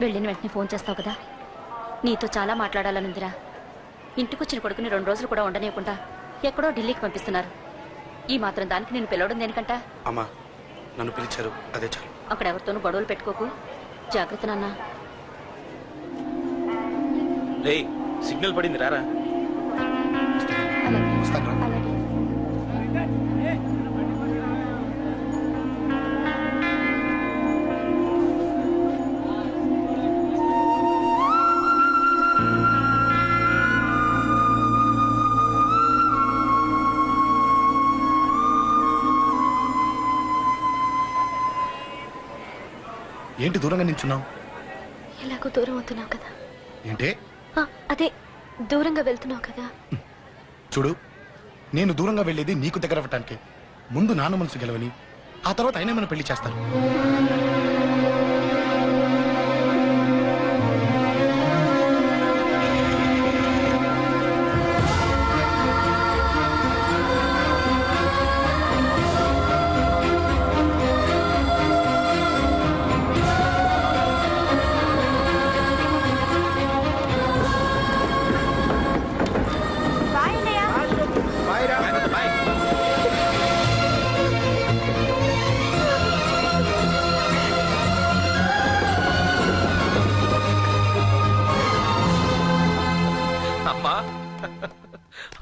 వెళ్ళిన వెంటనే ఫోన్ చేస్తావు కదా. నీతో చాలా మాట్లాడాలనుందిరా. ఇంటికొచ్చిన కొడుకుని 2 రోజులు కూడా ఉండనివ్వకుండా ఎక్కడో ఢిల్లీకి పంపిస్తున్నారు. ఈ మాత్రం దానికి నేను పిలవడం దేనికంట? అమ్మా, నన్ను పిలిచారు, అదే చాలు. అక్కడ ఎవరితోనూ గొడవలు పెట్టుకోకు. జాగ్రత్త నాన్న. రేయ్, సిగ్నల్ పడింది, రారా. అలాగే. ఏంటి దూరంగా నించున్నావు? ఎలాగో దూరం అవుతున్నావు కదా. ఏంటి? అదే దూరంగా వెళ్తున్నావు కదా. చూడు, నేను దూరంగా వెళ్ళేది నీకు దగ్గర అవ్వటానికి. ముందు నాన్న మనసు గెలవని, ఆ తర్వాత అయినా మనం పెళ్లి చేస్తాను.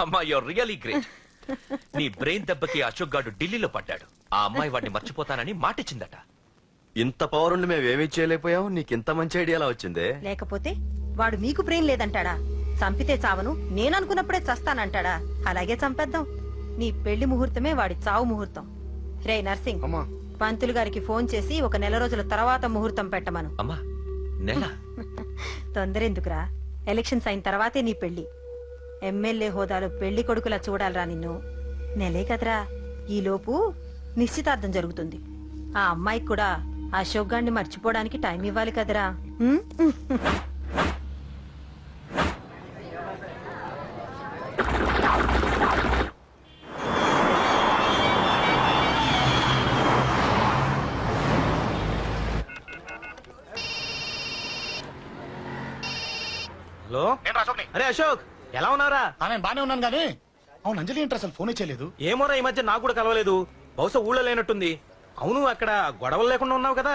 అమ్మా, యూర్ రియలీ గ్రేట్. నీ బ్రెయిన్ దెబ్బకి అశోక్ గాడు ఢిల్లీలో పడ్డాడు. ఆ అమ్మాయి వాడిని మర్చిపోతానని మాటిచ్చిందట. ఇంత పవరుండి మేమేమీ చేయలేకపోయావు. నీకింత మంచి ఐడియా ఎలా వచ్చిందే? లేకపోతే వాడు మీకు బ్రెయిన్ లేదంటాడా? చంపితే చావను, నేననుకున్నప్పుడే చస్తానంటాడా? అలాగే చంపేద్దాం. నీ పెళ్లి ముహూర్తమే వాడి చావు ముహూర్తం. రే నర్సింగ్, పంతులు గారికి ఫోన్ చేసి 1 నెల రోజుల తర్వాత ముహూర్తం పెట్టమను. అమ్మా, నెల? తొందరెందుకురా? ఎలక్షన్స్ అయిన తర్వాతే నీ పెళ్లి. ఎమ్మెల్యే హోదాలో పెళ్లి కొడుకులా చూడాలరా నిన్ను. నెలే కదరా, ఈలోపు నిశ్చితార్థం జరుగుతుంది. ఆ అమ్మాయికి కూడా అశోక్ గాన్ని మర్చిపోవడానికి టైం ఇవ్వాలి కదరా. హలో, అరే అశోక్, ఎలా ఉన్నారా? నేను బానే ఉన్నాను గానీ, అవును అంజలి ఏంటి అసలు ఫోన్ చేయలేదు? ఏమోరా, ఈ మధ్య నాకు కూడా కలవలేదు. బహుశా ఊళ్ళో లేనట్టుంది. అవును, అక్కడ గొడవలు లేకుండా ఉన్నావు కదా.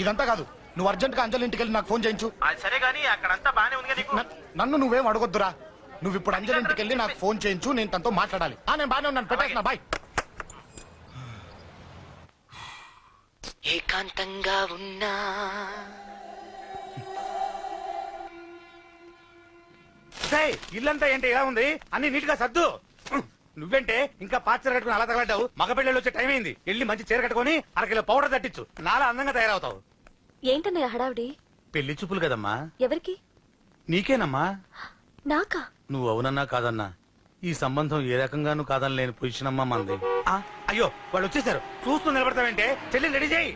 ఇదంతా కాదు, నువ్వు అర్జెంట్ గా అంజలి ఇంటికి వెళ్ళి నాకు ఫోన్ చేయించు. సరే గానీ అక్కడంతా బానే ఉంది. నన్ను నువ్వేం అడగొద్దురా. నువ్వు ఇప్పుడు అంజలి ఇంటికి వెళ్ళి నాకు ఫోన్ చేయించు, నేను తనతో మాట్లాడాలి. నేను బానే ఉన్నాను, పెట్టేస్తున్నా, బాయ్. ఏకాంతంగా ఉన్నా ఇల్లంతా ఏంటి ఇలా ఉంది? అన్ని నీట్ గా సర్దు. నువ్వేంటే ఇంకా పాచర కట్టుకుని అలా తగలడ్డావు? మగ పెళ్ళి వచ్చే టైం అయింది. వెళ్ళి మంచి చీర కట్టుకుని 1 కిలో పౌడర్ తట్టించు. నాలా అందంగా తయారవుతావు. ఏంటన్నయ్య హడావిడి? పెళ్లి చూపులు కదమ్మా. ఎవరికి? నీకేనమ్మా. నాకా? నువ్వు అవునన్నా కాదన్నా ఈ సంబంధం ఏ రకంగానూ కాదని లేని పొజిషన్ అమ్మా మనది. అయ్యో, వాళ్ళు వచ్చేసారు. చూస్తూ నిలబడతావంటే చెల్లి రెడీ చేయి.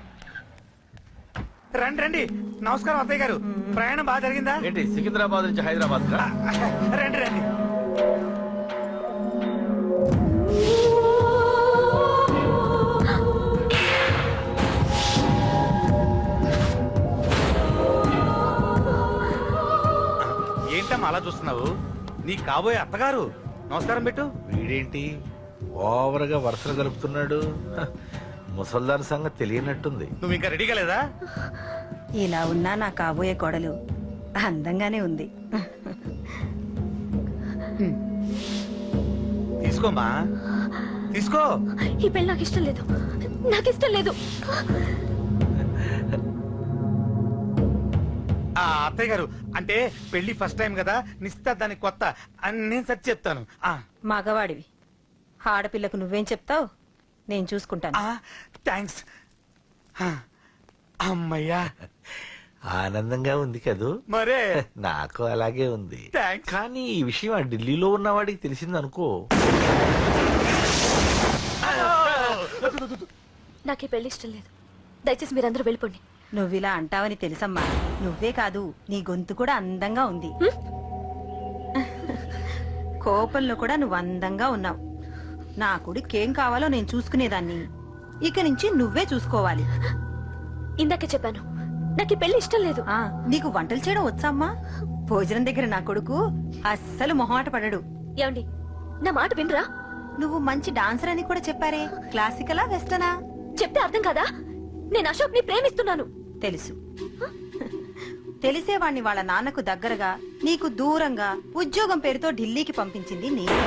రండి రండి. నమస్కారం అత్తయ్య గారు. ప్రయాణం బాగా జరిగిందా? ఏంటి, సికింద్రాబాద్ నుంచి హైదరాబాద్? రండి రండి. ఏంటమ్మా అలా చూస్తున్నావు? నీ కాబోయే అత్తగారు. నమస్కారం పెట్టు. వీడేంటి ఓవర్గా వరుసలు గలుపుతున్నాడు? ముసల్దాన్ సంగతి తెలియనట్టుంది. నువ్వు ఇంకా రెడీగా లేదా? ఇలా ఉన్నా నా కాబోయే కోడలు అందంగానే ఉంది. తీసుకోమ్మా, తీసుకో. ఈ పెళ్లి నాకు ఇష్టం లేదు, నాకు ఇష్టం లేదు. అత్తయ్య గారు, అంటే పెళ్లి ఫస్ట్ టైం కదా, నిశ్చితార్థానికి కొత్త అని నేను సరి చెప్తాను. మగవాడివి, ఆడపిల్లకు నువ్వేం చెప్తావు? నేను చూసుకుంటాను. థ్యాంక్స్. అమ్మయ్యా, ఆనందంగా ఉంది కదూ? మరే నాకు అలాగే ఉంది. కానీ ఈ విషయం ఆ ఢిల్లీలో ఉన్నవాడికి తెలిసిందనుకో. నాకు ఈ పెళ్లి ఇష్టం లేదు. దయచేసి మీరందరూ వెళ్ళిపోండి. నువ్విలా అంటావని తెలుసమ్మా. నువ్వే కాదు, నీ గొంతు కూడా అందంగా ఉంది. కోపంలో కూడా నువ్వు అందంగా ఉన్నావు. నా కొడుకేం కావాలో నేను చూసుకునేదాన్ని. ఇక నుంచి నువ్వే చూసుకోవాలి. ఇందాకే చెప్పాను, నాకు ఈ పెళ్లి ఇష్టం లేదు. నీకు వంటలు చేయడం వచ్చా అమ్మా? భోజనం దగ్గర నా కొడుకు అస్సలు మొహమాట పడడు. ఏమండి, నా మాట వినరా? నువ్వు మంచి డాన్సర్ అని కూడా చెప్పారే. క్లాసికలా వెస్టర్నా? చెప్తే అర్థం కాదా? నేను అశోక్ ని ప్రేమిస్తున్నాను. తెలుసు. తెలిసేవాణ్ణి వాళ్ళ నాన్నకు దగ్గరగా, నీకు దూరంగా ఉద్యోగం పేరుతో ఢిల్లీకి పంపించింది నేను.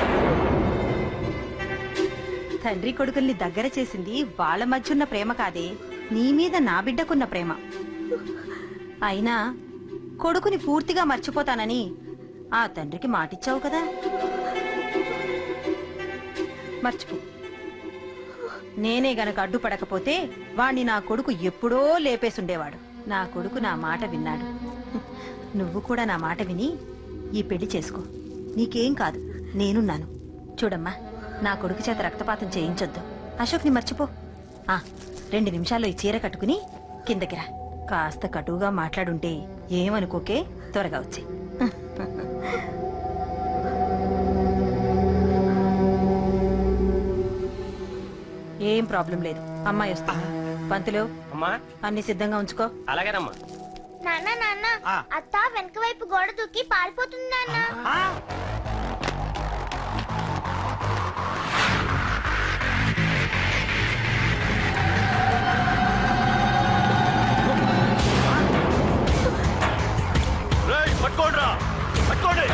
తండ్రి కొడుకుల్ని దగ్గర చేసింది వాళ్ళ మధ్యున్న ప్రేమ కాదే, నీ మీద నా బిడ్డకున్న ప్రేమ. అయినా కొడుకుని పూర్తిగా మర్చిపోతానని ఆ తండ్రికి మాటిచ్చావు కదా, మర్చిపో. నేనే గనక అడ్డుపడకపోతే వాణ్ణి నా కొడుకు ఎప్పుడో లేపేసుండేవాడు. నా కొడుకు నా మాట విన్నాడు. నువ్వు కూడా నా మాట విని ఈ పెళ్లి చేసుకో. నీకేం కాదు, నేనున్నాను. చూడమ్మా, నా కొడుకు చేత రక్తపాతం చేయించొద్దు. అశోక్ని మర్చిపో. 2 నిమిషాల్లో ఈ చీర కట్టుకుని కిందకి రా. కాస్త కటువుగా మాట్లాడుంటే ఏమనుకోకే, త్వరగా వచ్చి. ఏం ప్రాబ్లం లేదు, అమ్మాయి వస్తా. పంతులు, అన్ని సిద్ధంగా ఉంచుకో. అలాగేనమ్మా. నాన్న నాన్న, అత్త వెనక వైపు గోడ దూకి పారిపోతుంది నాన్న. పట్టుకోండి, పట్టుకోండి.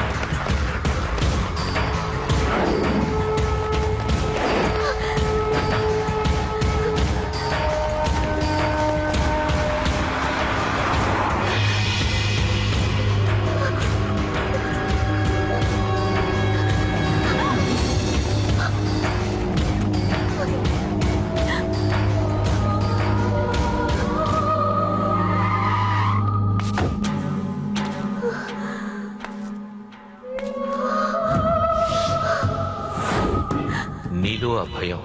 నీలో ఆ భయం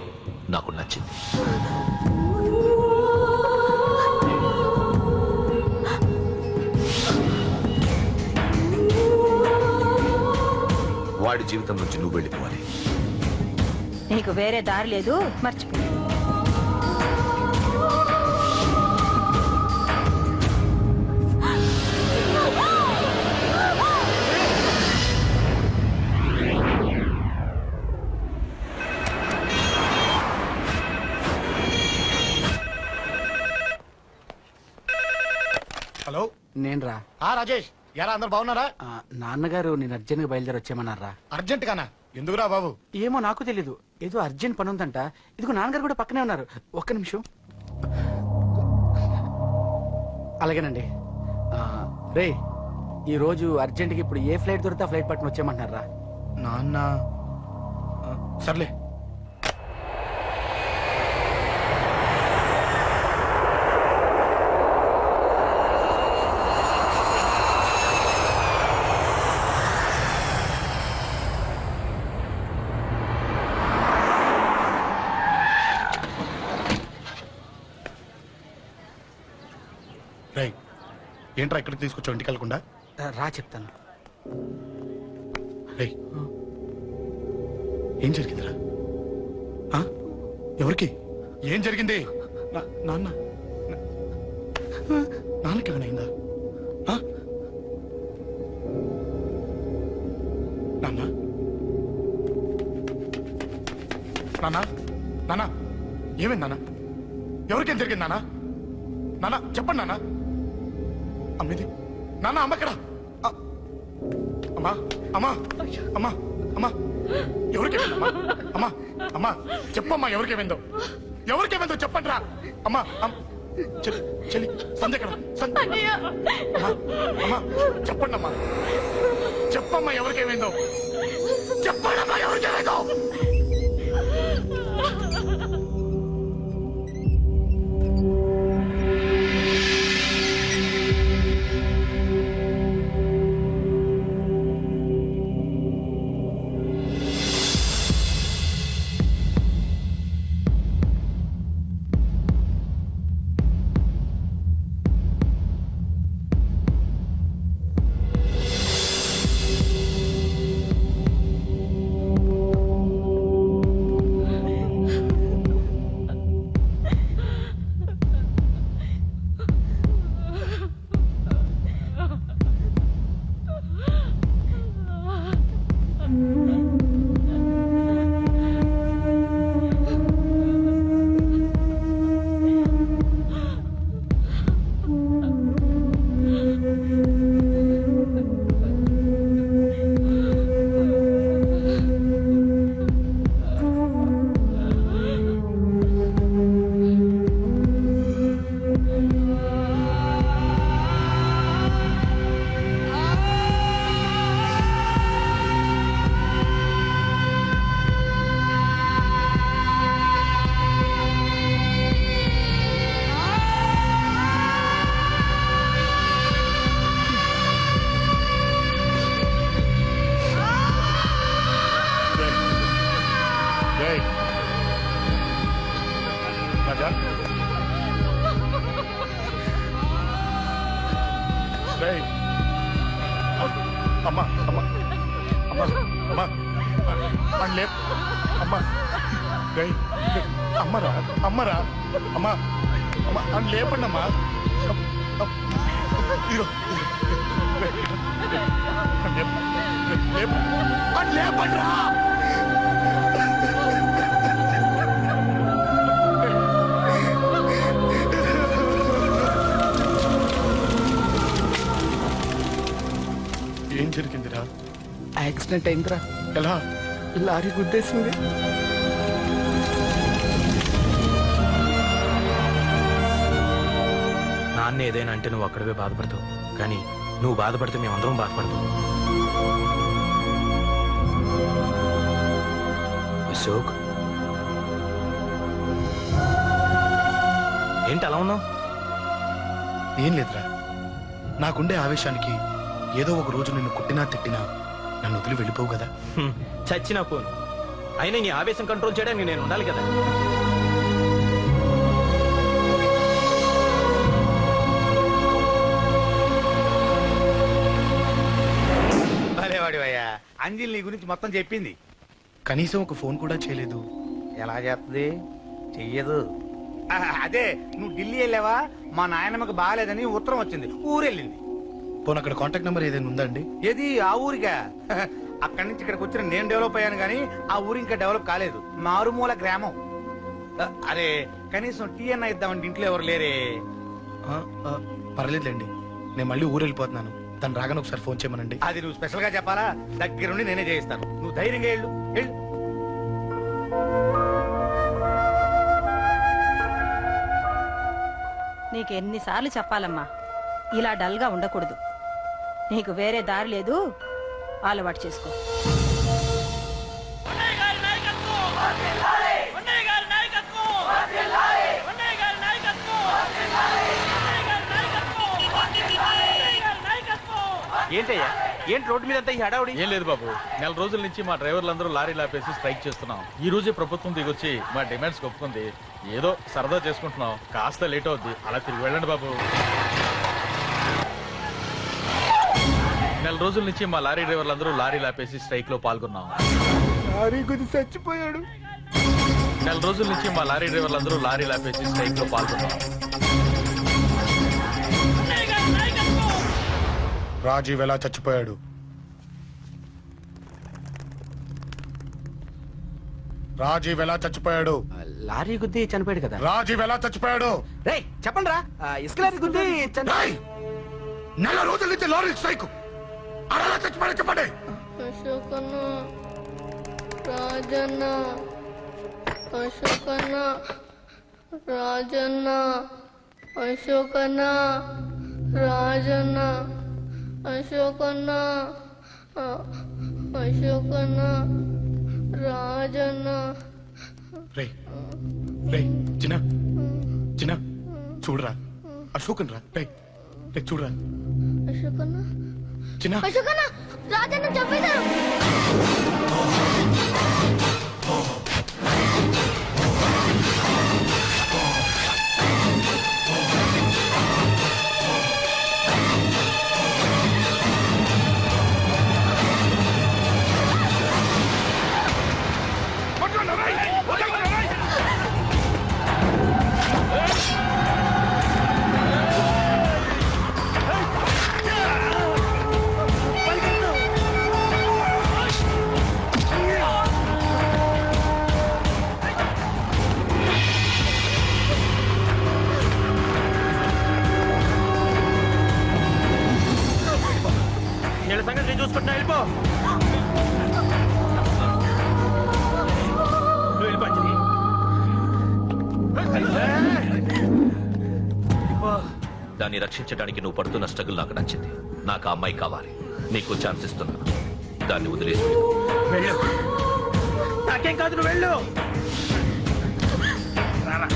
నాకు నచ్చింది. వాడి జీవితం నుంచి నువ్వు వెళ్ళిపోవాలి. నీకు వేరే దారి లేదు, మర్చిపో. హలో, నేను రా. రాజేష్, ఎలా అందరు బాగున్నారా? నాన్నగారు నేను అర్జెంట్ గా బయలుదేరి వచ్చేయమన్నారా? అర్జెంట్ గానా? ఎందుకురా బాబు? ఏమో నాకు తెలీదు, ఏదో అర్జెంట్ పని ఉందంట. ఇదిగో నాన్నగారు కూడా పక్కనే ఉన్నారు. ఒక్క నిమిషం. అలాగేనండి. రే, ఈ రోజు అర్జెంట్ గా ఇప్పుడు ఏ ఫ్లైట్ దొరికితే ఆ ఫ్లైట్ పట్టుకుని వచ్చేయమన్నారా? నాన్న సర్లే. రేయ్, ఏంట్రా ఇక్కడికి తీసుకొచ్చావు ఇంటికి వెళ్ళకుండా? రా చెప్తాను. రేయ్, ఏం జరిగిందిరా? ఎవరికి ఏం జరిగింది? నాన్నకి ఏమైనా అయిందా? నాన్న నాన్న నాన్న ఏమైంది నాన్న? ఎవరికేం జరిగింది నాన్న? నాన్న చెప్పండి నాన్న. అమ్మేది నాన్న, అమ్మక్కడ. అమ్మా అమ్మా అమ్మా అమ్మా, ఎవరికేమైందమ్మా? అమ్మా అమ్మా చెప్పమ్మా, ఎవరికేమైందో? ఎవరికేమైందో చెప్పండి రా. అమ్మా చెల్లి సంధ్యక్కడ. అమ్మా అమ్మా చెప్పండి అమ్మా, చెప్పమ్మా ఎవరికేమైందో? చెప్పండి అమ్మా ఎవరికేమైందో? అమ్మా అమ్మా అమ్మా అమ్మా అని లేప్ అమ్మా గై అమ్మరా అమ్మరా అమ్మా అమ్మా అని లేపండి అమ్మా లేపండి రా ఏం జరిగిందిరా? యాక్సిడెంట్ అయిందిరా. ఎలా? లారీ గుద్దేసింది. నాన్న ఏదైనా అంటే నువ్వు అక్కడవే బాధపడతావు, కానీ నువ్వు బాధపడితే మేమందరం బాధపడతాం. అశోక్, ఏంటి అలా ఉన్నావు? ఏం లేదురా, నాకుండే ఆవేశానికి ఏదో ఒక రోజు నిన్ను కొట్టినా తిట్టినా నన్ను వదిలి వెళ్ళిపోవు కదా. చచ్చినా పోను, అయినా నీ ఆవేశం కంట్రోల్ చేయడానికి నేను ఉండాలి కదా. భలేవాడివయ్యా, అంజలి నీ గురించి మొత్తం చెప్పింది. కనీసం ఒక ఫోన్ కూడా చేయలేదు. ఎలా చేస్తుంది? చెయ్యదు. అదే నువ్వు ఢిల్లీ వెళ్ళావా, మా నాయనమ్మకి బాగాలేదని ఉత్తరం వచ్చింది, ఊరెళ్ళింది. పోనీ అక్కడ కాంటాక్ట్ నెంబర్ ఏదైనా ఉందా అండి? ఏది ఆ ఊరిగా? అక్కడి నుంచి ఇక్కడికి వచ్చిన నేను డెవలప్ అయ్యాను కానీ ఆ ఊరు ఇంకా డెవలప్ కాలేదు, మారుమూల గ్రామం. అరే కనీసం టీ అన్న ఇద్దామంటే ఇంట్లో ఎవరు లేరే. పర్లేదులేండి, నేను మళ్ళీ ఊరు వెళ్ళిపోతున్నాను. తను రాగానే ఒకసారి ఫోన్ చేయమనండి. అది నువ్వు స్పెషల్ గా చెప్పాలా? దగ్గరుండి నేనే చేయిస్తాను, నువ్వు ధైర్యంగా వెళ్ళు. వెళ్ళు. నీకు ఎన్నిసార్లు చెప్పాలమ్మా, ఇలా డల్గా ఉండకూడదు. నీకు వేరే దారి లేదు, అలవాటు చేసుకో. ఏంటయ్యా, ఏంటి రోడ్డు మీద అంతా ఈ హడావుడి? ఏం లేదు బాబు, నెల రోజుల నుంచి మా డ్రైవర్లందరూ లారీలు ఆపేసి స్ట్రైక్ చేస్తున్నాం. ఈ రోజే ప్రభుత్వం దిగొచ్చి మా డిమాండ్స్ ఒప్పుకుంది. ఏదో సరదా చేసుకుంటున్నాం, కాస్త లేట్ అవుద్ది, అలా తిరిగి వెళ్ళండి బాబు. నెల రోజుల నుంచి మా లారీ డ్రైవర్లందరూ లారీలు ఆపేసి స్ట్రైక్ లో పాల్గొన్నాం. లారీ గుద్ది చచ్చిపోయాడు. నెల రోజుల నుంచి మా లారీ డ్రైవర్లందరూ లారీలు ఆపేసి స్ట్రైక్ లో పాల్గొన్నాం. రాజీవ్ ఎలా చచ్చిపోయాడు? రాజీవ్ ఎలా చచ్చిపోయాడు? లారీ గుద్ది చనిపోయాడు కదా. రాజీవ్ ఎలా చచ్చిపోయాడు? రేయ్ చెప్పండి రా, ఇసుక లారీ గుద్ది నెల రోజుల నుంచి లారీ స్ట్రైక్, అలా చచ్చిపోయాడు చెప్పండి. అశోకన్న, రాజన్న, అశోకన్న, రాజన్న, అశోకన్న, రాజన్న, అశోకన్న, అశోకన్న, రాజన్న. రే రే చిన్న చిన్న చూడరా, అశోకన్ రా. రే రే చూడరా, అశోకన్న, చిన్న అశోకన్న, రాజన్న చంపేశారు. దాన్ని రక్షించడానికి నువ్వు పడుతున్న స్ట్రగుల్ నాకు నచ్చింది. నాకు ఆ అమ్మాయి కావాలి. నీకు ఛాన్స్ ఇస్తున్నాను. దాన్ని వదిలేసి వెళ్ళు. నాకేం కాదు, నువ్వు వెళ్ళు. రారా.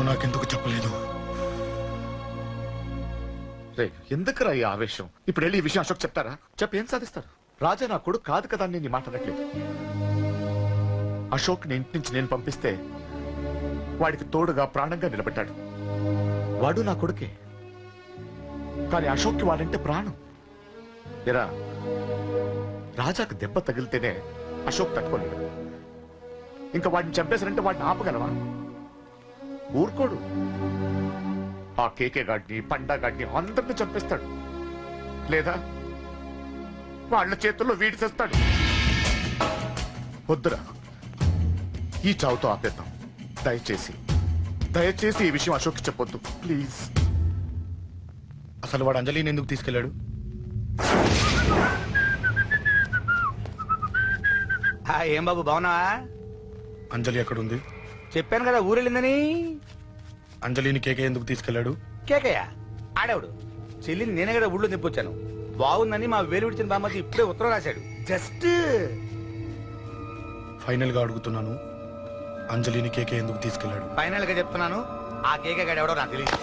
నాకెందుకు చెప్పలేదు? ఎందుకురా ఈ ఆవేశం? ఇప్పుడు వెళ్ళి ఈ విషయం అశోక్ చెప్తారా? చెప్పి ఏం సాధిస్తారు? రాజా నా కొడుకు కాదు కదా అని నేను మాట్లాడట్లేదు. అశోక్ ని ఇంటి నుంచి నేను పంపిస్తే వాడికి తోడుగా ప్రాణంగా నిలబెట్టాడు. వాడు నా కొడుకే, కానీ అశోక్కి వాడంటే ప్రాణం. ఎరా, రాజాకు దెబ్బ తగిలితేనే అశోక్ తట్టుకోలేడు. ఇంకా వాడిని చంపేశారంటే వాడిని ఆపగలవా? ఊరుకోడు. ఆ కేకే గాడిని, పండా గాడిని అందరిని చంపేస్తాడు, లేదా వాళ్ళ చేతుల్లో వీడి చేస్తాడు. వద్దురా, ఈ చావుతో ఆపేద్దాం. దయచేసి దయచేసి ఈ విషయం అశోక్ చెప్పొద్దు ప్లీజ్. అసలు వాడు అంజలిని ఎందుకు తీసుకెళ్లాడు? ఏం బాబు, బాగున్నావా? అంజలి ఎక్కడుంది? చెప్పాను కదా ఊరెళ్ళిందని. అంజలిని కేకే ఎందుకు తీసుకెళ్లాడు? కేకయ్య ఆడేవాడు. చెల్లిని నేనే కదా ఊళ్ళో నిప్పొచ్చాను. బాగుందని మా వేలు విడిచిన బామ్మకి ఇప్పుడే ఉత్తరం రాశాడు. జస్ట్ ఫైనల్ గా అడుగుతున్నాను, అంజలిని కేకే ఎందుకు తీసుకెళ్లాడు? ఫైనల్ గా చెప్తున్నాను, ఆ కేకే గాడు ఎవడో నాకు తెలియదు.